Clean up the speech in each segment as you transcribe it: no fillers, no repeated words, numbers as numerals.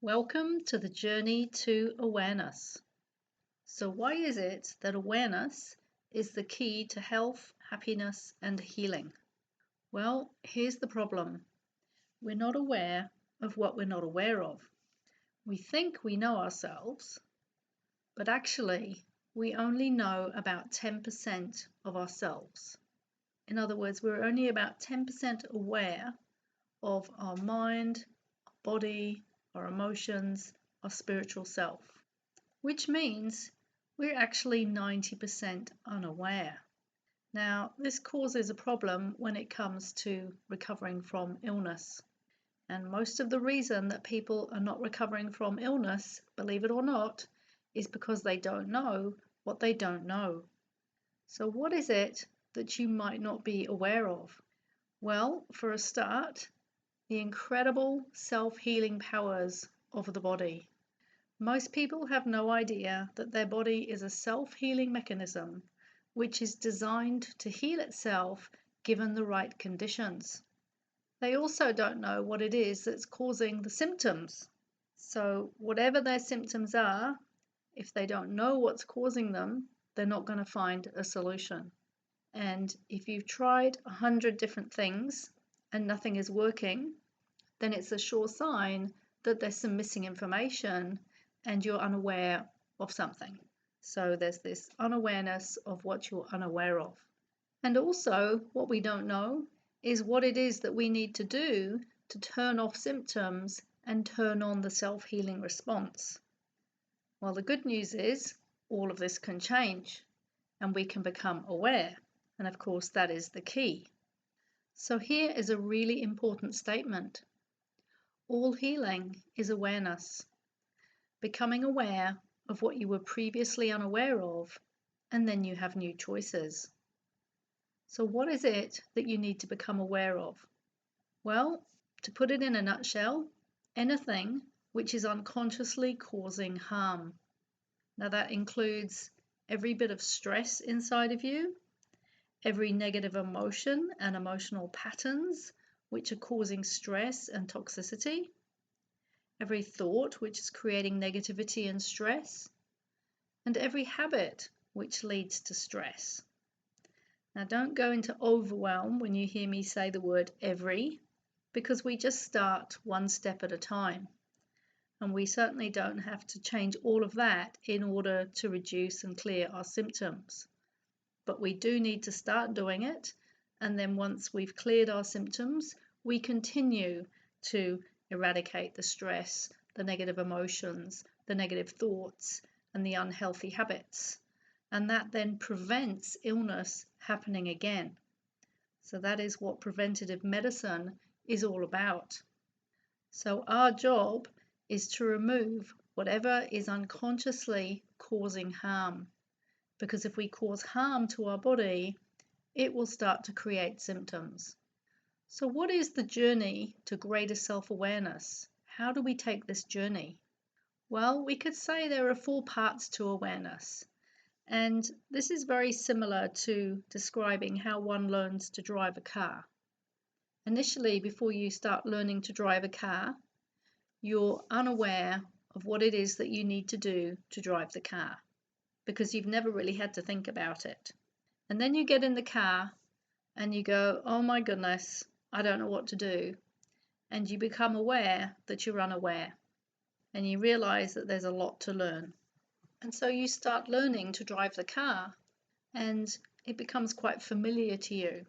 Welcome to the journey to awareness. So, why is it that awareness is the key to health, happiness, and healing? Well, here's the problem: we're not aware of what we're not aware of. We think we know ourselves, but actually, we only know about 10% of ourselves. In other words, we're only about 10% aware of our mind, our body, our emotions, our spiritual self, which means we're actually 90% unaware. Now, this causes a problem when it comes to recovering from illness. And most of the reason that people are not recovering from illness, believe it or not, is because they don't know what they don't know. So, what is it that you might not be aware of? Well, for a start, the incredible self-healing powers of the body. Most people have no idea that their body is a self-healing mechanism which is designed to heal itself given the right conditions. They also don't know what it is that's causing the symptoms. So whatever their symptoms are, if they don't know what's causing them, they're not going to find a solution. And if you've tried 100 different things and nothing is working, then it's a sure sign that there's some missing information and you're unaware of something. So there's this unawareness of what you're unaware of. And also, what we don't know is what it is that we need to do to turn off symptoms and turn on the self-healing response. Well, the good news is all of this can change and we can become aware. And of course, that is the key. So here is a really important statement. All healing is awareness. Becoming aware of what you were previously unaware of, and then you have new choices. So what is it that you need to become aware of? Well, to put it in a nutshell, anything which is unconsciously causing harm. Now that includes every bit of stress inside of you, every negative emotion and emotional patterns which are causing stress and toxicity, every thought which is creating negativity and stress, and every habit which leads to stress. Now, don't go into overwhelm when you hear me say the word every, because we just start one step at a time. And we certainly don't have to change all of that in order to reduce and clear our symptoms. But we do need to start doing it. And then once we've cleared our symptoms, we continue to eradicate the stress, the negative emotions, the negative thoughts, and the unhealthy habits. And that then prevents illness happening again. So that is what preventative medicine is all about. So our job is to remove whatever is unconsciously causing harm. Because if we cause harm to our body, it will start to create symptoms. So what is the journey to greater self-awareness? How do we take this journey? Well, we could say there are 4 parts to awareness. And this is very similar to describing how one learns to drive a car. Initially, before you start learning to drive a car, you're unaware of what it is that you need to do to drive the car because you've never really had to think about it. And then you get in the car and you go, oh my goodness, I don't know what to do. And you become aware that you're unaware and you realize that there's a lot to learn. And so you start learning to drive the car and it becomes quite familiar to you.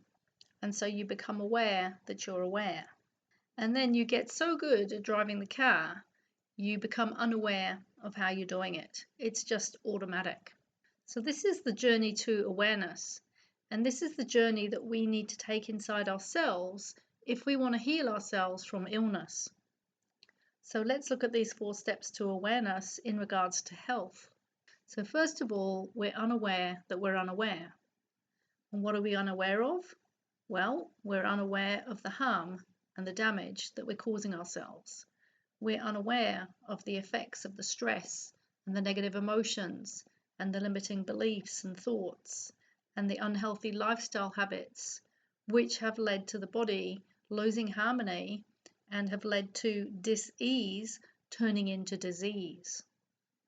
And so you become aware that you're aware. And then you get so good at driving the car, you become unaware of how you're doing it. It's just automatic. So this is the journey to awareness. And this is the journey that we need to take inside ourselves if we want to heal ourselves from illness. So let's look at these 4 steps to awareness in regards to health. So first of all, we're unaware that we're unaware. And what are we unaware of? Well, we're unaware of the harm and the damage that we're causing ourselves. We're unaware of the effects of the stress and the negative emotions and the limiting beliefs and thoughts and the unhealthy lifestyle habits which have led to the body losing harmony and have led to dis-ease turning into disease.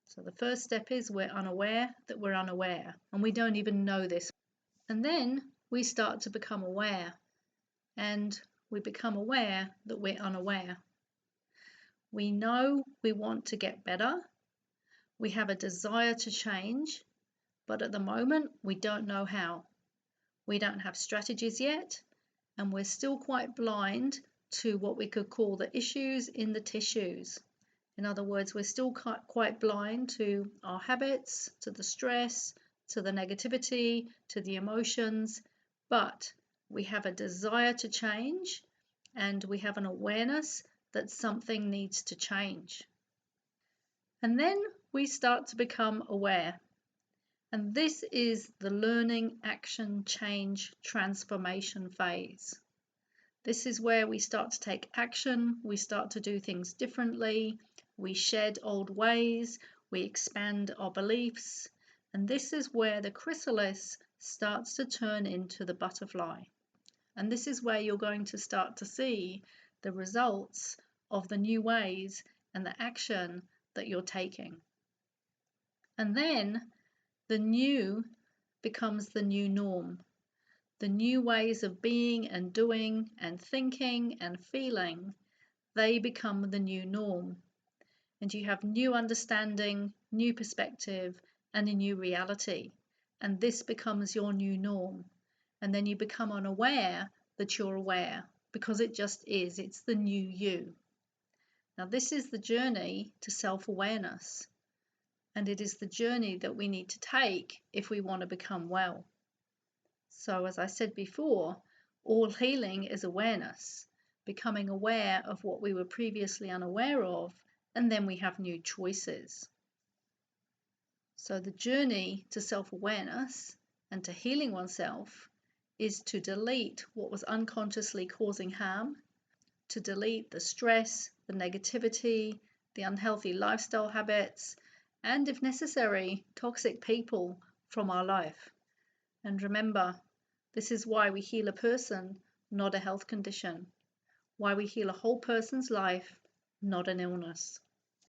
So the first step is we're unaware that we're unaware, and we don't even know this. And then we start to become aware, and we become aware that we're unaware. We know we want to get better. We have a desire to change, but at the moment we don't know how. We don't have strategies yet, and we're still quite blind to what we could call the issues in the tissues. In other words, we're still quite blind to our habits, to the stress, to the negativity, to the emotions, but we have a desire to change, and we have an awareness that something needs to change. And then we start to become aware. And this is the learning, action, change, transformation phase. This is where we start to take action, we start to do things differently, we shed old ways, we expand our beliefs, and this is where the chrysalis starts to turn into the butterfly. And this is where you're going to start to see the results of the new ways and the action that you're taking. And then the new becomes the new norm. The new ways of being and doing and thinking and feeling, they become the new norm. And you have new understanding, new perspective, and a new reality. And this becomes your new norm. And then you become unaware that you're aware, because it just is. It's the new you. Now, this is the journey to self-awareness. And it is the journey that we need to take if we want to become well. So, as I said before, all healing is awareness, becoming aware of what we were previously unaware of, and then we have new choices. So, the journey to self-awareness and to healing oneself is to delete what was unconsciously causing harm, to delete the stress, the negativity, the unhealthy lifestyle habits, and if necessary, toxic people from our life. And remember, this is why we heal a person, not a health condition. Why we heal a whole person's life, not an illness.